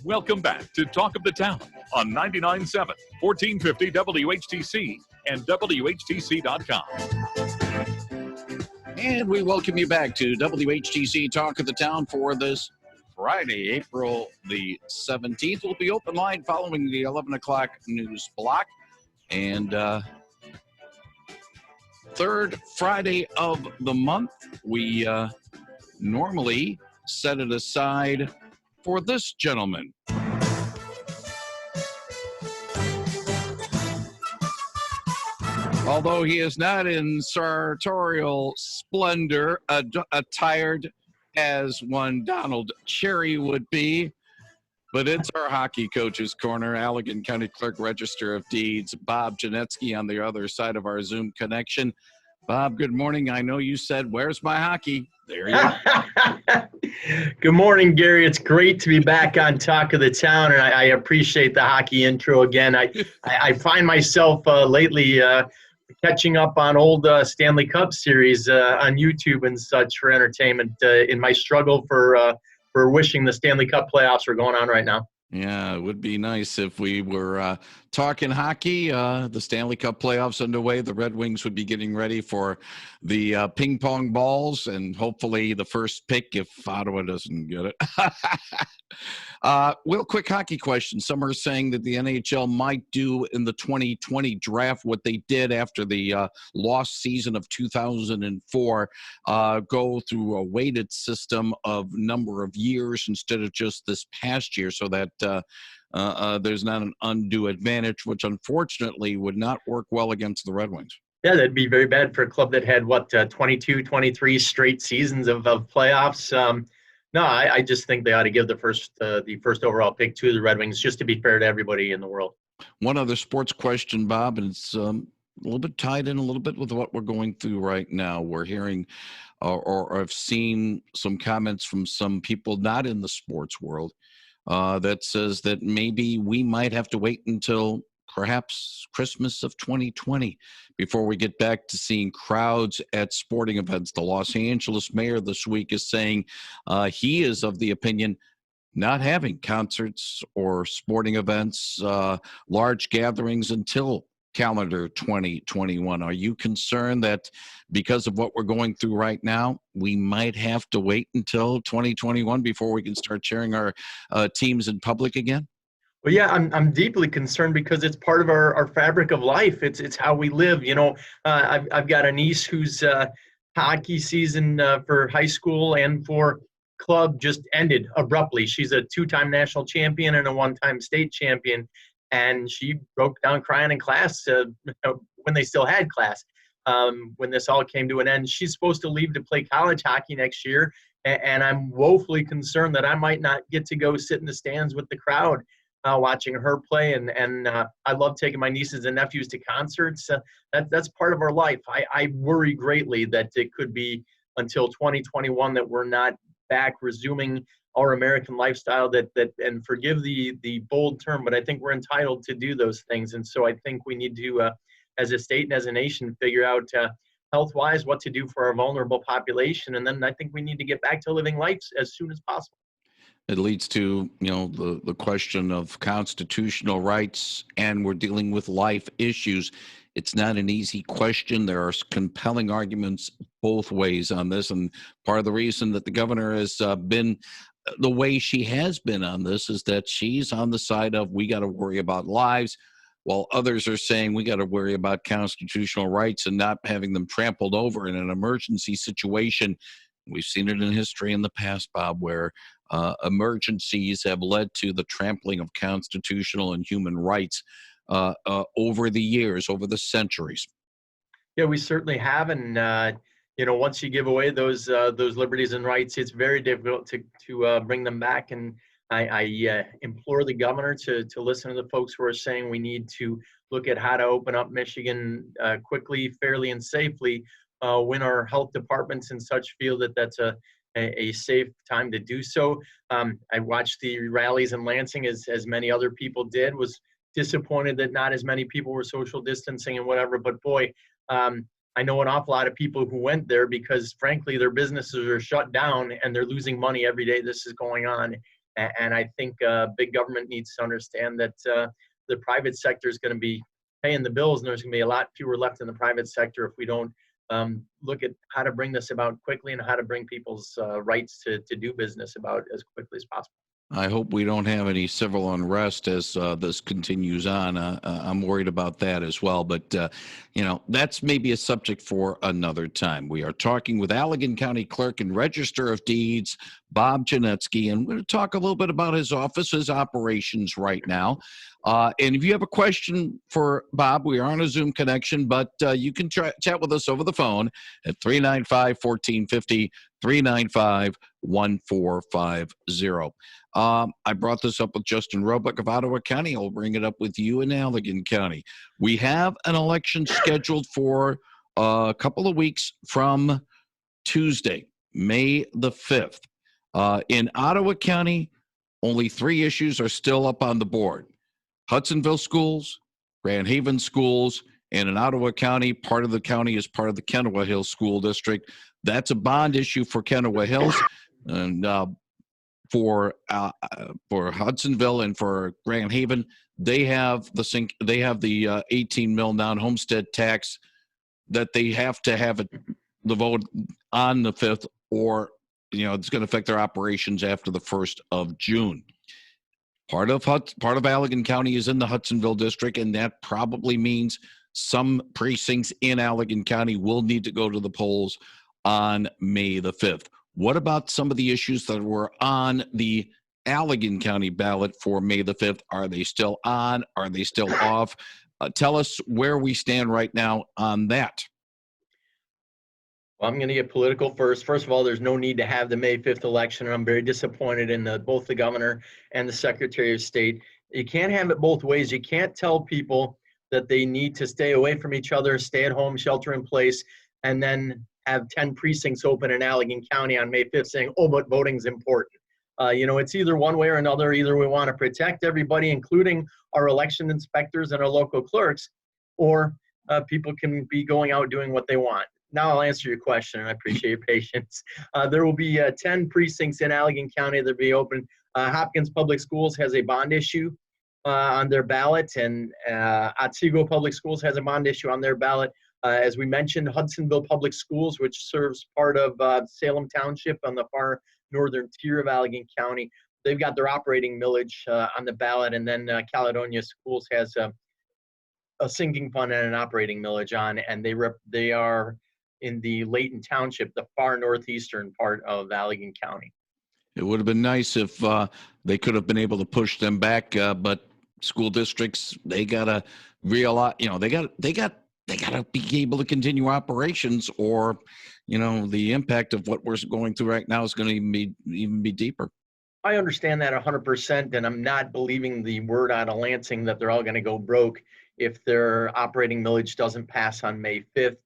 Welcome back to Talk of the Town on 99.7, 1450 WHTC and WHTC.com. And we welcome you back to WHTC Talk of the Town for this Friday, April the 17th. We'll be open line following the 11 o'clock news block. And third Friday of the month, we normally set it aside for this gentleman. Although he is not in sartorial splendor, attired as one Donald Cherry would be, but it's our hockey coach's corner. Allegan County Clerk, Register of Deeds, Bob Genetski on the other side of our Zoom connection. Bob, good morning. I know you said, "Where's my hockey?" There you go. Good morning, Gary. It's great to be back on Talk of the Town, and I appreciate the hockey intro again. I find myself lately catching up on old Stanley Cup series on YouTube and such for entertainment in my struggle for wishing the Stanley Cup playoffs were going on right now. Yeah, it would be nice if we were talking hockey. The Stanley Cup playoffs underway. The Red Wings would be getting ready for the ping pong balls and hopefully the first pick if Ottawa doesn't get it. Real quick hockey question. Some are saying that the NHL might do in the 2020 draft what they did after the lost season of 2004, go through a weighted system of number of years instead of just this past year so that there's not an undue advantage, which unfortunately would not work well against the Red Wings. Yeah, that'd be very bad for a club that had, 22, 23 straight seasons of playoffs. No, I just think they ought to give the first overall pick to the Red Wings, just to be fair to everybody in the world. One other sports question, Bob, and it's a little bit tied in a little bit with what we're going through right now. We're hearing or I've seen some comments from some people not in the sports world that says that maybe we might have to wait until perhaps Christmas of 2020 before we get back to seeing crowds at sporting events. The Los Angeles mayor this week is saying he is of the opinion not having concerts or sporting events, large gatherings until calendar 2021. Are you concerned that because of what we're going through right now, we might have to wait until 2021 before we can start cheering our teams in public again? Well, yeah, I'm deeply concerned because it's part of our fabric of life. It's how we live. You know, I've got a niece whose hockey season for high school and for club just ended abruptly. She's a two-time national champion and a one-time state champion, and she broke down crying in class when they still had class. When this all came to an end, she's supposed to leave to play college hockey next year, and I'm woefully concerned that I might not get to go sit in the stands with the crowd. Watching her play, and I love taking my nieces and nephews to concerts. That's part of our life. I worry greatly that it could be until 2021 that we're not back resuming our American lifestyle. That and forgive the bold term, but I think we're entitled to do those things. And so I think we need to, as a state and as a nation, figure out health-wise what to do for our vulnerable population. And then I think we need to get back to living life as soon as possible. It leads to, the question of constitutional rights, and we're dealing with life issues. It's not an easy question. There are compelling arguments both ways on this, and part of the reason that the governor has been the way she has been on this is that she's on the side of we got to worry about lives, while others are saying we got to worry about constitutional rights and not having them trampled over in an emergency situation. We've seen it in history in the past, Bob, where emergencies have led to the trampling of constitutional and human rights over the years, over the centuries. Yeah, we certainly have, and once you give away those liberties and rights, it's very difficult to bring them back. And I implore the governor to listen to the folks who are saying we need to look at how to open up Michigan quickly, fairly, and safely. When our health departments and such feel that that's a safe time to do so. I watched the rallies in Lansing as many other people did, was disappointed that not as many people were social distancing and whatever, but boy, I know an awful lot of people who went there because frankly, their businesses are shut down and they're losing money every day this is going on. And I think big government needs to understand that the private sector is going to be paying the bills, and there's going to be a lot fewer left in the private sector if we don't look at how to bring this about quickly and how to bring people's rights to do business about as quickly as possible. I hope we don't have any civil unrest as this continues on. I'm worried about that as well. But, that's maybe a subject for another time. We are talking with Allegan County Clerk and Register of Deeds, Bob Genetski, and we're going to talk a little bit about his office's operations right now. And if you have a question for Bob, we are on a Zoom connection, but you can chat with us over the phone at 395-1450, 395-1450. I brought this up with Justin Roebuck of Ottawa County. I'll bring it up with you in Allegan County. We have an election scheduled for a couple of weeks from Tuesday, May the 5th. In Ottawa County, only 3 issues are still up on the board. Hudsonville schools, Grand Haven schools, and in Ottawa County, part of the county is part of the Kennewa Hills School District. That's a bond issue for Kennewa Hills. And for Hudsonville and for Grand Haven, they have the 18 mil non-homestead tax that they have to have the vote on the 5th, or it's going to affect their operations after the 1st of June. Part of Allegan County is in the Hudsonville district, and that probably means some precincts in Allegan County will need to go to the polls on May the 5th. What about some of the issues that were on the Allegan County ballot for May the 5th? Are they still on? Are they still off? Tell us where we stand right now on that. Well, I'm going to get political first. First of all, there's no need to have the May 5th election, and I'm very disappointed in both the governor and the Secretary of State. You can't have it both ways. You can't tell people that they need to stay away from each other, stay at home, shelter in place, and then have 10 precincts open in Allegan County on May 5th saying, oh, but voting's important. It's either one way or another. Either we want to protect everybody, including our election inspectors and our local clerks, or people can be going out doing what they want. Now I'll answer your question, and I appreciate your patience. There will be 10 precincts in Allegan County that will be open. Hopkins Public Schools has a bond issue on their ballot, and Otsego Public Schools has a bond issue on their ballot. As we mentioned, Hudsonville Public Schools, which serves part of Salem Township on the far northern tier of Allegan County, they've got their operating millage on the ballot, and then Caledonia Schools has a sinking fund and an operating millage on, and they are in the Layton Township, the far northeastern part of Allegan County. It would have been nice if they could have been able to push them back, but school districts, they gotta realize, they gotta be able to continue operations, or the impact of what we're going through right now is going to even be deeper. I understand that 100%, and I'm not believing the word out of Lansing that they're all going to go broke if their operating millage doesn't pass on May 5th.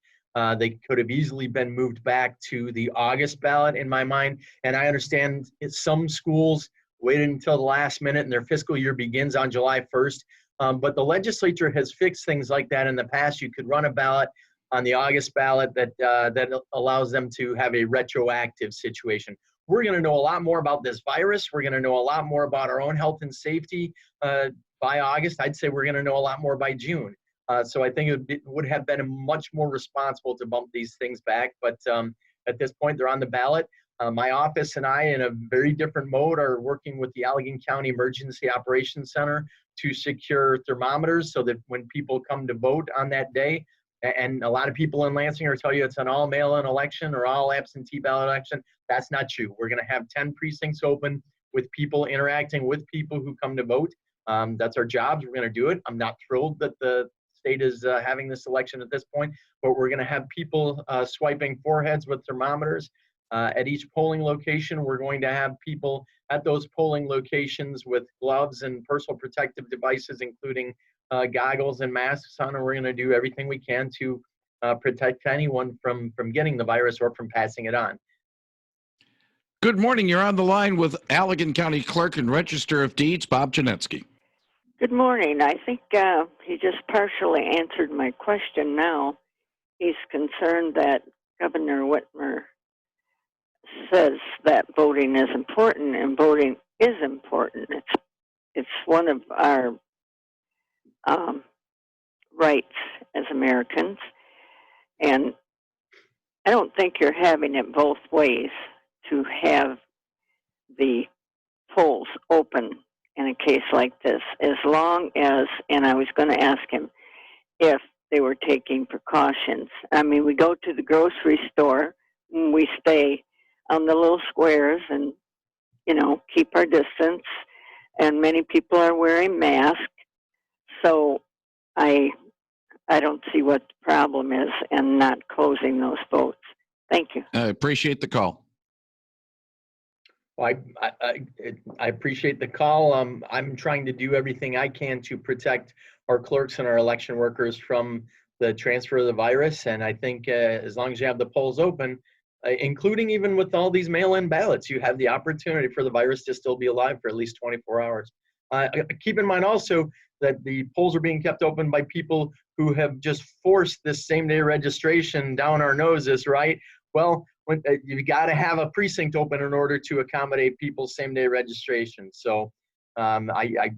They could have easily been moved back to the August ballot in my mind. And I understand some schools waited until the last minute and their fiscal year begins on July 1st. But the legislature has fixed things like that in the past. You could run a ballot on the August ballot that allows them to have a retroactive situation. We're going to know a lot more about this virus. We're going to know a lot more about our own health and safety by August. I'd say we're going to know a lot more by June. So I think it would have been much more responsible to bump these things back. But at this point, they're on the ballot. My office and I, in a very different mode, are working with the Allegan County Emergency Operations Center to secure thermometers so that when people come to vote on that day, and a lot of people in Lansing are telling you it's an all mail-in election or all absentee ballot election. That's not true. We're going to have 10 precincts open with people interacting with people who come to vote. That's our jobs. We're going to do it. I'm not thrilled that the state is having this election at this point, but we're going to have people swiping foreheads with thermometers at each polling location. We're going to have people at those polling locations with gloves and personal protective devices, including goggles and masks on, and we're going to do everything we can to protect anyone from getting the virus or from passing it on. Good morning. You're on the line with Allegan County Clerk and Register of Deeds, Bob Genetski. Good morning. I think he just partially answered my question now. He's concerned that Governor Whitmer says that voting is important, and voting is important. one of our rights as Americans. And I don't think you're having it both ways to have the polls open in a case like this, as long as, and I was going to ask him if they were taking precautions. I mean, we go to the grocery store, and we stay on the little squares and, keep our distance, and many people are wearing masks. So I don't see what the problem is in not closing those votes. Thank you. I appreciate the call. Well, I appreciate the call. I'm trying to do everything I can to protect our clerks and our election workers from the transfer of the virus. And I think as long as you have the polls open, including even with all these mail-in ballots, you have the opportunity for the virus to still be alive for at least 24 hours. Keep in mind also that the polls are being kept open by people who have just forced this same-day registration down our noses, right? Well, you got to have a precinct open in order to accommodate people's same-day registration. So I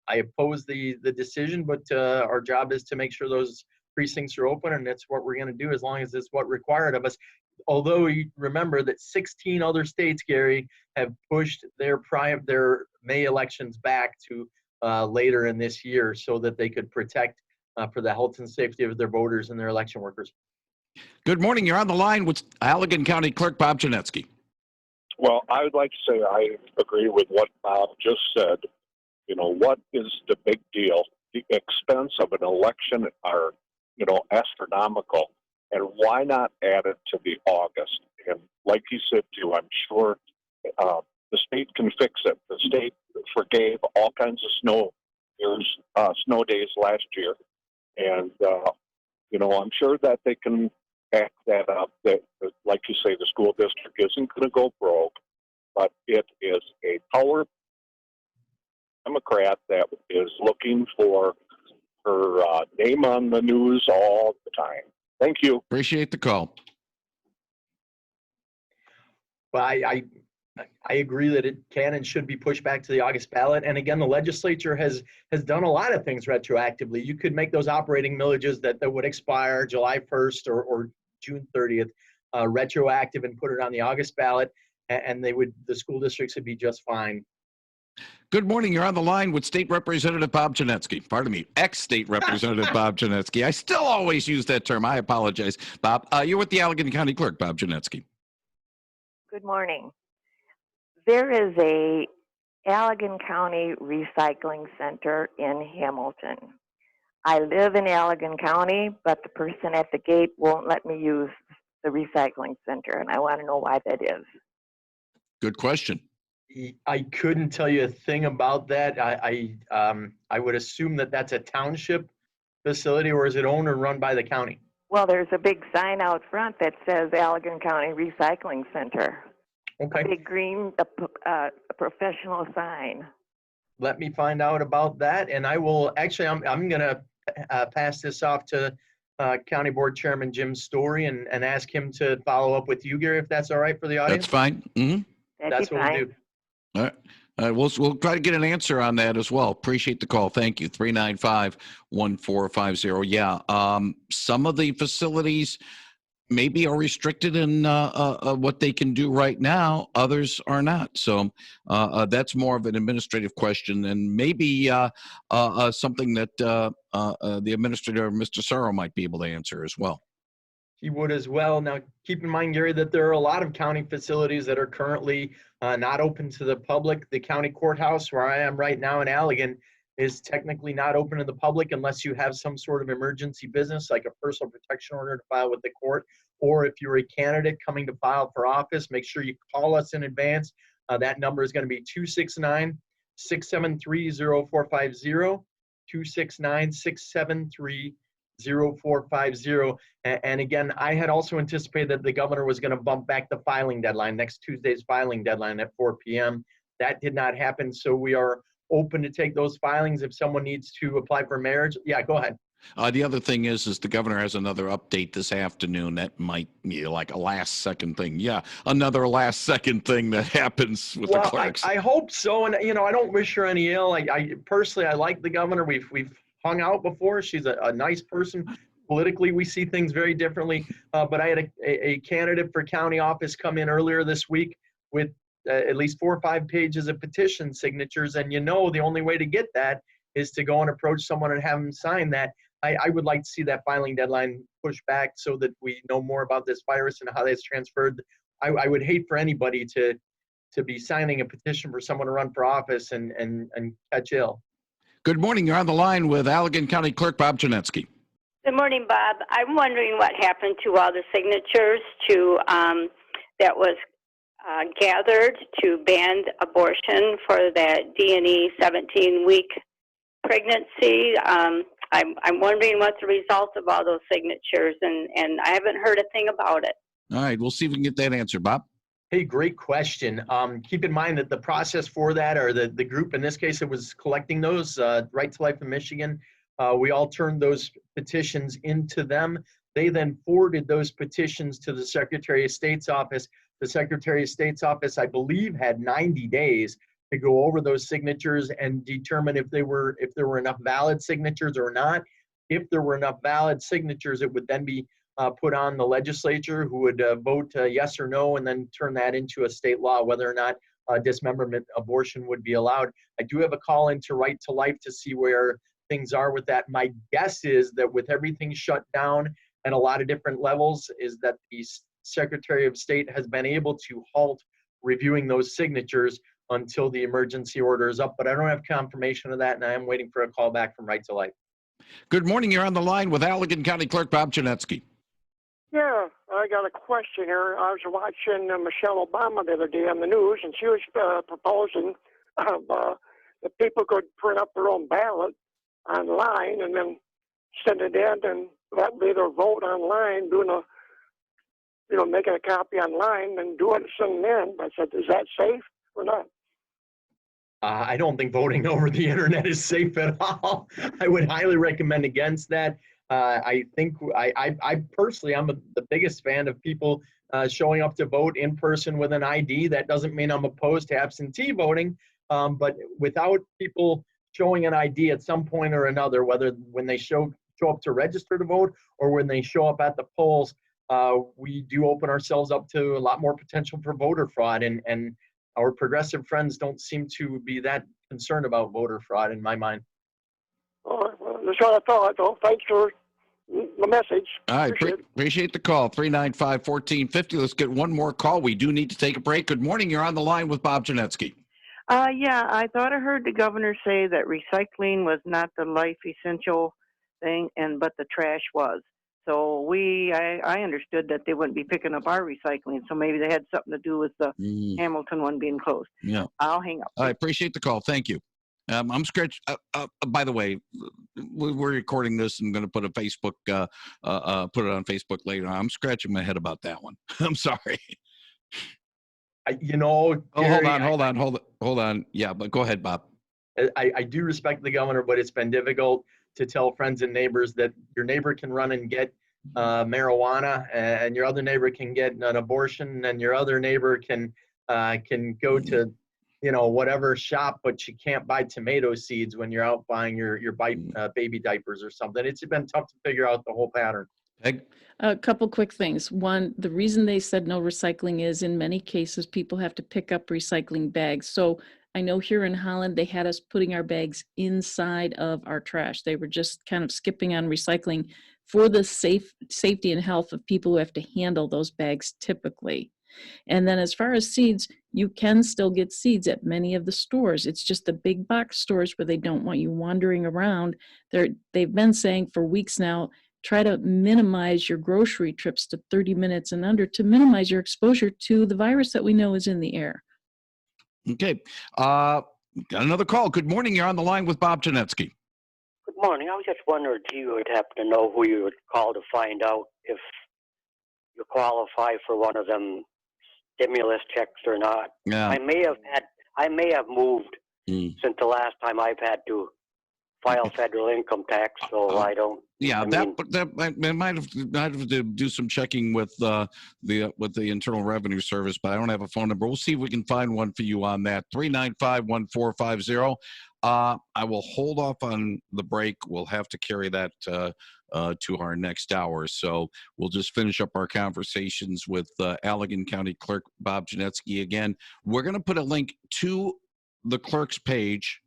oppose the decision, but our job is to make sure those precincts are open, and that's what we're going to do as long as it's what required of us. Although you remember that 16 other states, Gary, have pushed their May elections back to later in this year so that they could protect for the health and safety of their voters and their election workers. Good morning. You're on the line with Allegan County Clerk Bob Genetski. Well, I would like to say I agree with what Bob just said. What is the big deal? The expense of an election are, astronomical. And why not add it to the August? And like he said too, I'm sure the state can fix it. The state forgave all kinds of snow days last year. And, I'm sure that they can back that up. That, like you say, the school district isn't going to go broke, but it is a power Democrat that is looking for her name on the news all the time. Thank you. Appreciate the call. Well, I agree that it can and should be pushed back to the August ballot. And again, the legislature has done a lot of things retroactively. You could make those operating millages that would expire July 1st or June 30th retroactive and put it on the August ballot, and the school districts would be just fine. Good morning. You're on the line with State Representative Bob Genetski. Pardon me, ex-State Representative Bob Genetski. I still always use that term. I apologize. Bob, you're with the Allegan County Clerk, Bob Genetski. Good morning. There is a Allegan County Recycling Center in Hamilton. I live in Allegan County, but the person at the gate won't let me use the recycling center, and I want to know why that is. Good question. I couldn't tell you a thing about that. I would assume that that's a township facility, or is it owned or run by the county? Well, there's a big sign out front that says Allegan County Recycling Center. Okay. A big green, a professional sign. Let me find out about that, and I will actually. I'm going to pass this off to County Board Chairman Jim Story and ask him to follow up with you, Gary, if that's all right for the audience. That's fine. Mm-hmm. That's what we'll do. All right. We'll try to get an answer on that as well. Appreciate the call. Thank you. 395-1450. Yeah. Some of the facilities maybe are restricted in what they can do right now. Others are not. So that's more of an administrative question, and maybe something that the administrator, Mr. Sorrow, might be able to answer as well. He would as well. Now, keep in mind, Gary, that there are a lot of county facilities that are currently not open to the public. The county courthouse, where I am right now in Allegan, is technically not open to the public unless you have some sort of emergency business, like a personal protection order to file with the court, or if you're a candidate coming to file for office, make sure you call us in advance. That number is going to be 269-673-0450, 269-673-0450. And again, I had also anticipated that the governor was going to bump back the filing deadline, next Tuesday's filing deadline at 4 p.m. That did not happen, so we are open to take those filings if someone needs to apply for marriage. Yeah, go ahead. The other thing is the governor has another update this afternoon that might be like a last second thing. Yeah, another last second thing that happens with the clerks. I hope so. And, I don't wish her any ill. I personally, I like the governor. We've hung out before. She's a nice person. Politically, we see things very differently. But I had a candidate for county office come in earlier this week with at least 4 or 5 pages of petition signatures. And the only way to get that is to go and approach someone and have them sign that. I would like to see that filing deadline pushed back so that we know more about this virus and how that's transferred. I would hate for anybody to be signing a petition for someone to run for office and catch ill. Good morning. You're on the line with Allegan County Clerk Bob Genetski. Good morning, Bob. I'm wondering what happened to all the signatures that was gathered to ban abortion for that D&E 17-week pregnancy. I'm wondering what the result of all those signatures, and I haven't heard a thing about it. All right, we'll see if we can get that answer, Bob. Hey, great question. Keep in mind that the process for that, or the group, in this case, it was collecting those, Right to Life in Michigan. We all turned those petitions into them. They then forwarded those petitions to the Secretary of State's office. The Secretary of State's office, I believe, had 90 days to go over those signatures and determine if there were enough valid signatures or not. If there were enough valid signatures, it would then be put on the legislature, who would vote yes or no, and then turn that into a state law, whether or not dismemberment abortion would be allowed. I do have a call into Right to Life to see where things are with that. My guess is that with everything shut down at a lot of different levels, is that the Secretary of State has been able to halt reviewing those signatures until the emergency order is up. But I don't have confirmation of that, and I am waiting for a call back from Right to Life. Good morning. You're on the line with Allegan County Clerk Bob Genetski. Yeah, I got a question here. I was watching Michelle Obama the other day on the news, and she was proposing that people could print up their own ballot online and then send it in, and that be their vote online, making a copy online and doing it, sending it in. I said, is that safe or not? I don't think voting over the internet is safe at all. I would highly recommend against that. I think I personally, I'm the biggest fan of people showing up to vote in person with an ID. That doesn't mean I'm opposed to absentee voting, but without people showing an ID at some point or another, whether when they show up to register to vote or when they show up at the polls, we do open ourselves up to a lot more potential for voter fraud, and our progressive friends don't seem to be that concerned about voter fraud in my mind. Oh, well, that's what I thought. So thanks for the message. All right, appreciate the call. 395-1450. Let's get one more call. We do need to take a break. Good morning. You're on the line with Bob Genetski. Yeah, I thought I heard the governor say that recycling was not the life essential thing, but the trash was. So I understood that they wouldn't be picking up our recycling, so maybe they had something to do with the Hamilton one being closed. Yeah. I'll hang up. I appreciate the call. Thank you. I'm scratched. By the way, we're recording this and going to put a Facebook, put it on Facebook later. I'm scratching my head about that one. I'm sorry. Jerry, Hold on. Yeah, but go ahead, Bob. I do respect the governor, but it's been difficult to tell friends and neighbors that your neighbor can run and get marijuana, and your other neighbor can get an abortion, and your other neighbor can go to whatever shop, but you can't buy tomato seeds when you're out buying your baby diapers or something. It's been tough to figure out the whole pattern. Peg? A couple quick things. One, the reason they said no recycling is in many cases people have to pick up recycling bags. So I know here in Holland, they had us putting our bags inside of our trash. They were just kind of skipping on recycling for the safety and health of people who have to handle those bags typically. And then as far as seeds, you can still get seeds at many of the stores. It's just the big box stores where they don't want you wandering around. They've been saying for weeks now, try to minimize your grocery trips to 30 minutes and under to minimize your exposure to the virus that we know is in the air. Okay. Got another call. Good morning. You're on the line with Bob Genetski. Good morning. I was just wondering if you would happen to know who you would call to find out if you qualify for one of them stimulus checks or not. Yeah. I may have moved since the last time I've had to file federal income tax, so I don't. Yeah, I that might have to do some checking with the Internal Revenue Service, but I don't have a phone number. We'll see if we can find one for you on that. 395-1450. I will hold off on the break. We'll have to carry that to our next hour. So we'll just finish up our conversations with Allegan County Clerk Bob Genetski again. We're going to put a link to the clerk's page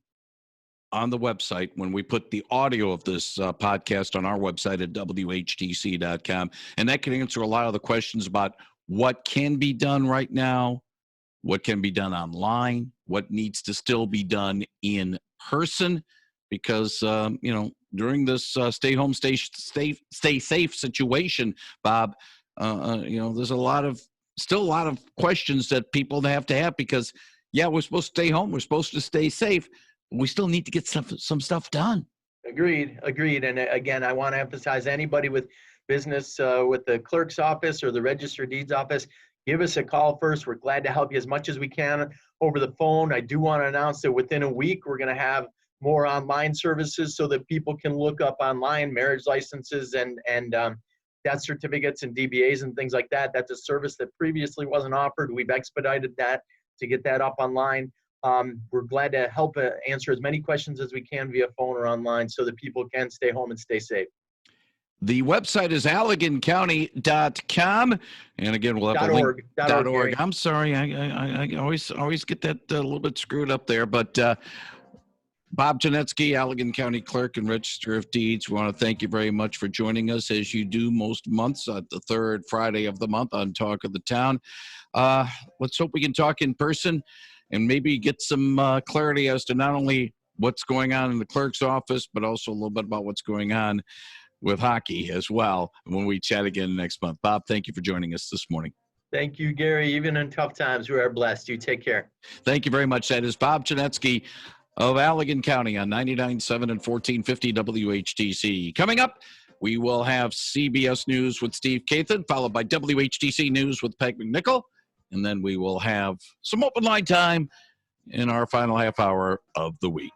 on the website when we put the audio of this podcast on our website at WHTC.com. And that can answer a lot of the questions about what can be done right now, what can be done online, what needs to still be done in person, because, during this stay home, stay safe situation, Bob, there's still a lot of questions that people have to have because, yeah, we're supposed to stay home. We're supposed to stay safe. We still need to get some stuff done. Agreed. And again, I want to emphasize anybody with business with the clerk's office or the register of deeds office, give us a call first. We're glad to help you as much as we can over the phone. I do want to announce that within a week, we're going to have more online services so that people can look up online marriage licenses and death certificates and DBAs and things like that. That's a service that previously wasn't offered. We've expedited that to get that up online. We're glad to help answer as many questions as we can via phone or online so that people can stay home and stay safe. The website is AlleganCounty.com. And again, we'll have a link. .org. I'm sorry. I always get that a little bit screwed up there. But Bob Genetski, Allegan County Clerk and Register of Deeds, we want to thank you very much for joining us as you do most months at the third Friday of the month on Talk of the Town. Let's hope we can talk in person and maybe get some clarity as to not only what's going on in the clerk's office, but also a little bit about what's going on with hockey as well when we chat again next month. Bob, thank you for joining us this morning. Thank you, Gary. Even in tough times, we are blessed. You take care. Thank you very much. That is Bob Genetski of Allegan County on 99.7 and 1450 WHTC. Coming up, we will have CBS News with Steve Kathan, followed by WHTC News with Peg McNichol. And then we will have some open line time in our final half hour of the week.